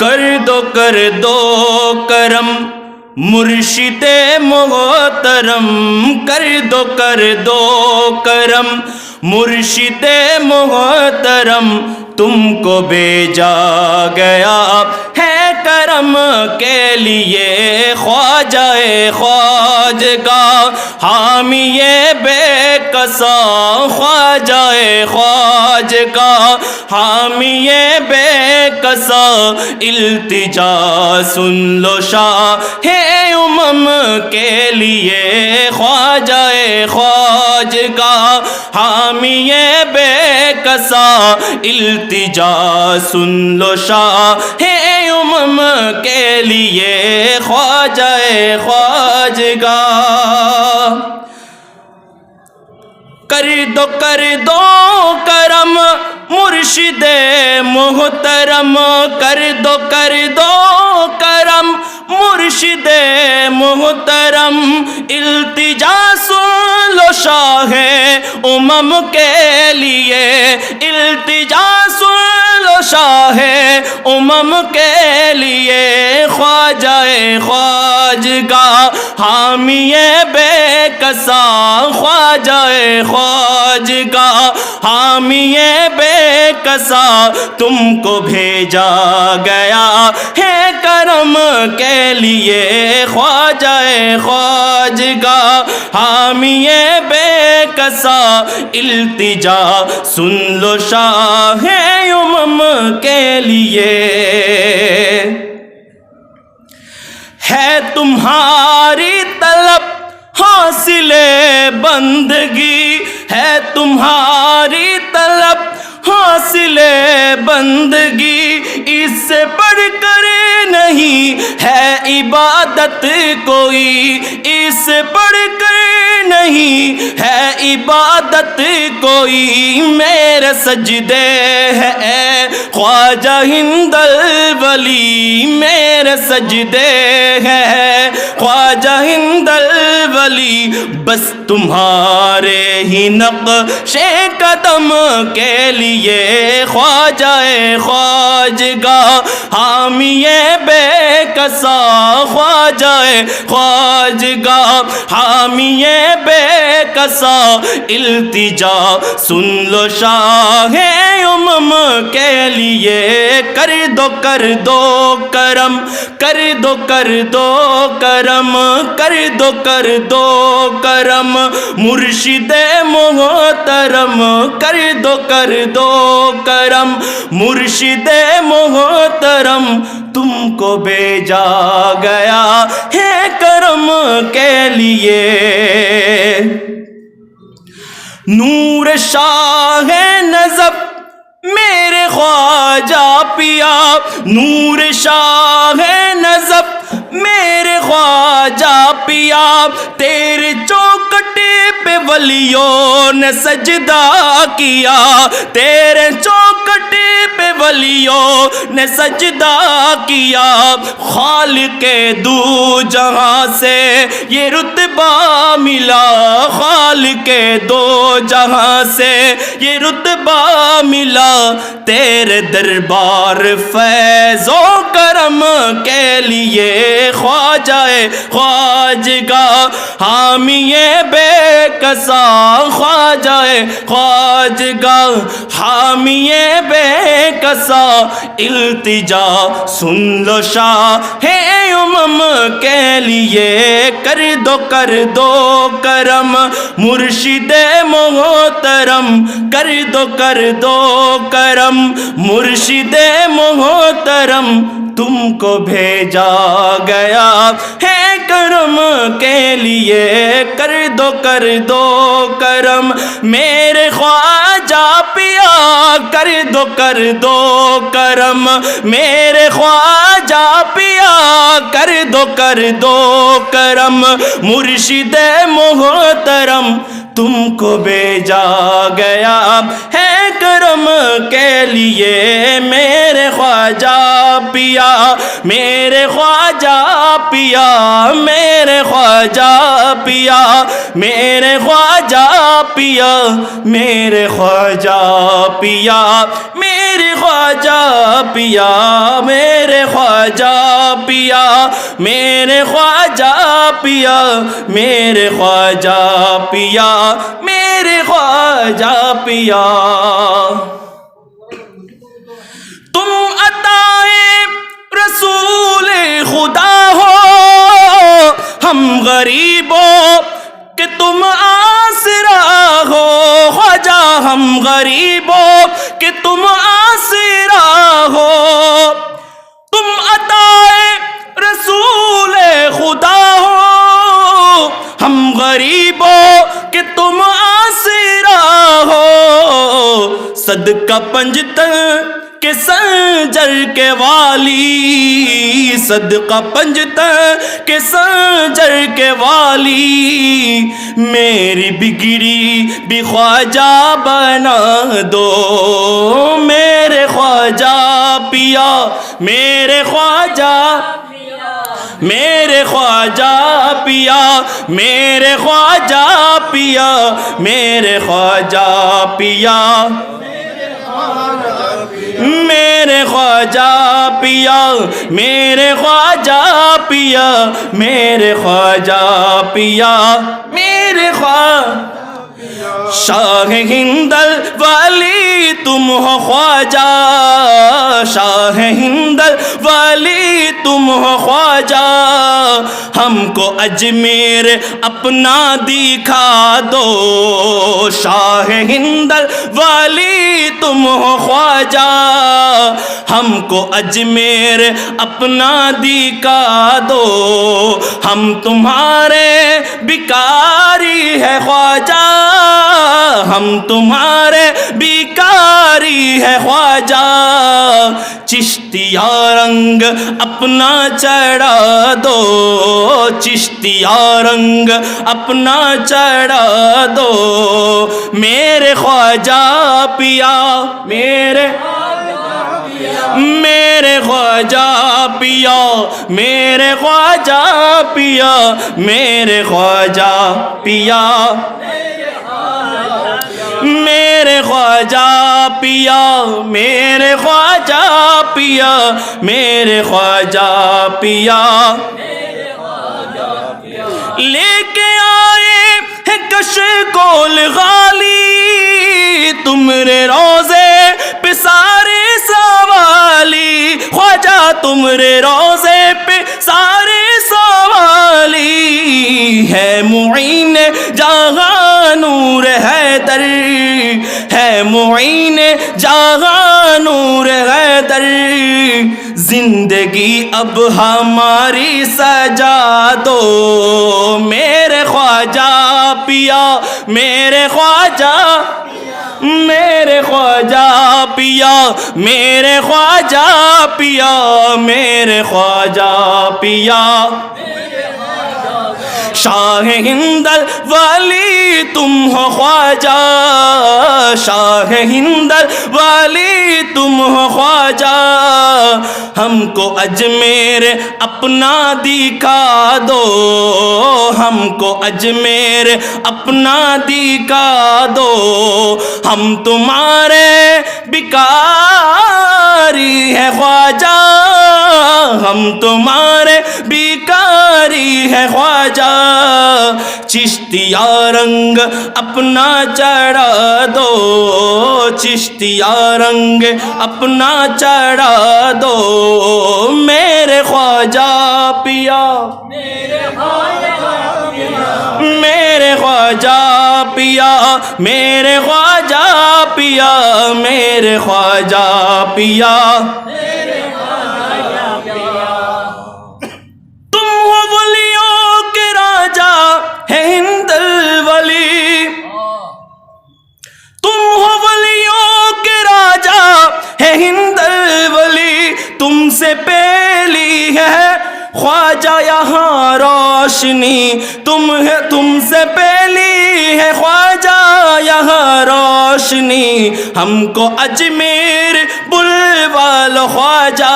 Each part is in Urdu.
کر دو کرم مرشد محترم، کر دو کرم مرشد محترم، تم کو بھیجا گیا ہے کرم کے لیے خواجہ خواجگاہ، حامی بے کسا خواجہ خواجگاہ، حامی بے کسا، التجا سن لو شاہ امم کے لیے خواجہ خواجگاہ، حامی بے کسا، التجا سن لو شاہ امم کے لیے خواجہ خواجگاہ۔ کر دو کرم مرشد محترم، کر دو کرم مرشد محترم، التجا سن لو شاہ امم کے لیے، التجا سن لو شاہ امم کے لیے خواجہ خواجگاہ، حامی بے کسا خواجہ خواجگاہ، حامی بے کسا، تم کو بھیجا گیا ہے کرم کے لیے خواجہ خواجگاہ، حامی بے کسا، التجا سن لو شاہ امم کے لیے۔ ہے تمہاری طلب حاصل بندگی، ہے تمہاری طلب حاصل بندگی، اس سے بڑھ کر نہیں ہے عبادت کوئی، اس سے بڑھ کر نہیں ہے عبادت کوئی، میرے سجدے ہے خواجہ ہند الولی، میرے سجدے ہے خواجہ ہند الولی، بس تمہارے ہی نقش قدم کے لیے خواجہ خواجگاہ، حامی بے کسا خواجہ خواجگاہ، حامی بے کسا، التجا سن لو شاہ امم کے لیے۔ کر دو کرم، کر دو کرم، کر دو کرم مرشد محترم، کر دو کرم مرشد محترم، تم کو بھیجا گیا ہے کرم کے لیے۔ نور شاہ نظف میرے خواجہ پیا، نور شاہ نظف میرے خواجہ پیا، تیرے چوکٹے پہ ولیوں نے سجدہ کیا، تیرے چوکٹے پہ ولیوں نے سجدہ کیا، خالق دو جہاں سے یہ رتبہ ملا، خالق دو جہاں سے یہ رتبہ ملا، تیرے دربار فیض و کرم کے لیے خواجہ خواجگاہ، حامی بے کسا خواجہ خواجگاہ، حامی بے کسا، التجا سن لو شاہ امم کے لیے۔ کر دو کرم مرشد محترم، کر دو کرم مرشد محترم، تم کو بھیجا گیا ہے کرم کے لیے۔ کر دو کرم میرے خواجہ پیا، کر دو کرم میرے خواجہ پیا، کر دو کرم مرشد محترم، تم کو بھیجا گیا ہے کرم کے لیے۔ میرے خواجہ پیا، میرے خواجہ پیا، میرے خواجہ پیا، میرے خواجہ پیا، میرے خواجہ پیا، میرے خواجہ پیا، میرے خواجہ پیا میرے خواجہ پیا میرے خواجہ پیا میرے خواجہ پیا تم عطائے رسول خدا ہو ہم غریبوں کہ تم آسرا ہو خواجہ ہم غریبوں کہ تم آسرا ہو تم عطائے رسول خدا ہو ہم غریبوں کہ تم آسرا ہو صدقہ پنجتن کہ سنجر کے والی صدقہ پنجتن کہ سنجر کے والی میری بگڑی بھی خواجہ بنا دو میرے خواجہ پیا میرے خواجہ میرے خواجہ پیا میرے خواجہ پیا میرے خواجہ پیا میرے خواجہ پیا میرے خواجہ پیا میرے خواجہ پیا میرے خواجہ شاہ ہندل والی تم ہو خواجہ شاہ ہندل والی تم ہو خواجہ ہم کو اجمیر اپنا دکھا دو شاہ ہندل والی تم ہو خواجہ ہم کو اجمیر اپنا دکھا دو ہم تمہارے بھکاری ہے خواجہ ہم تمہارے بیکاری ہے خواجہ چشتیہ رنگ اپنا چڑھا دو چشتیہ رنگ اپنا چڑھا دو میرے خواجہ پیا میرے خواجہ پیا میرے خواجہ پیا میرے خواجہ پیا میرے خواجہ پیا میرے خواجہ پیا میرے خواجہ پیا لے کے آئے ہے کش کول غالی تمہارے روزے پہ سارے سوالی خواجہ تمہارے روزے پہ سارے سوالی ہے معین جہاں نور حیدر ہے معین جہاں نور حیدر زندگی اب ہماری سجا دو میرے خواجہ پیا میرے خواجہ میرے خواجہ پیا میرے خواجہ پیا میرے خواجہ پیا شاہ ہندل والی تم ہو خواجہ شاہ ہندل والی تم ہو خواجہ ہم کو اجمیر اپنا دکھا دو ہم کو اجمیر اپنا دکھا دو ہم تمہارے بیکاری ہے خواجہ ہم تمہارے بیکاری ہے خواجہ چشتیہ رنگ اپنا چڑھا دو چشتیہ رنگ اپنا چڑھا دو میرے خواجہ پیا میرے خواجہ پیا میرے خواجہ پیا میرے خواجہ پیا تم ہو ولیوں کے راجا ہے ہندل ولی تم ہو ولیوں کے راجا ہے ہندل ولی تم سے پہلی ہے خواجہ یہاں روشنی تم سے پہلی ہے خواجہ یہاں روشنی ہم کو اجمیر بلوال خواجہ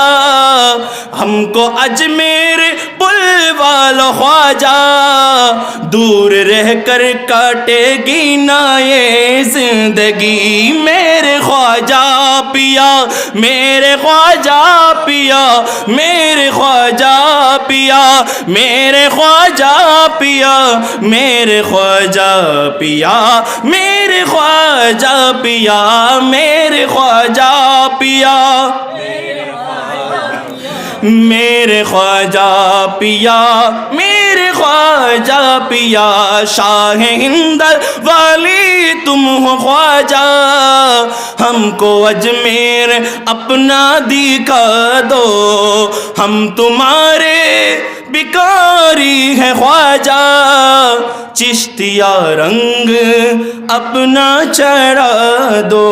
ہم کو اجمیر بلوال خواجہ دور رہ کر کاٹے گی نا یہ زندگی میرے خواجہ پیا میرے خواجہ پیا میرے خواجہ پیا میرے خواجہ پیا میرے خواجہ پیا میرے خواجہ پیا میرے خواجہ پیا میرے خواجہ پیا میرے خواجہ پیا شاہ ہند والی تم ہو خواجہ ہم کو اجمیر اپنا دکھا دو ہم تمہارے بکاری ہے خواجہ چشتیہ رنگ اپنا چڑھا دو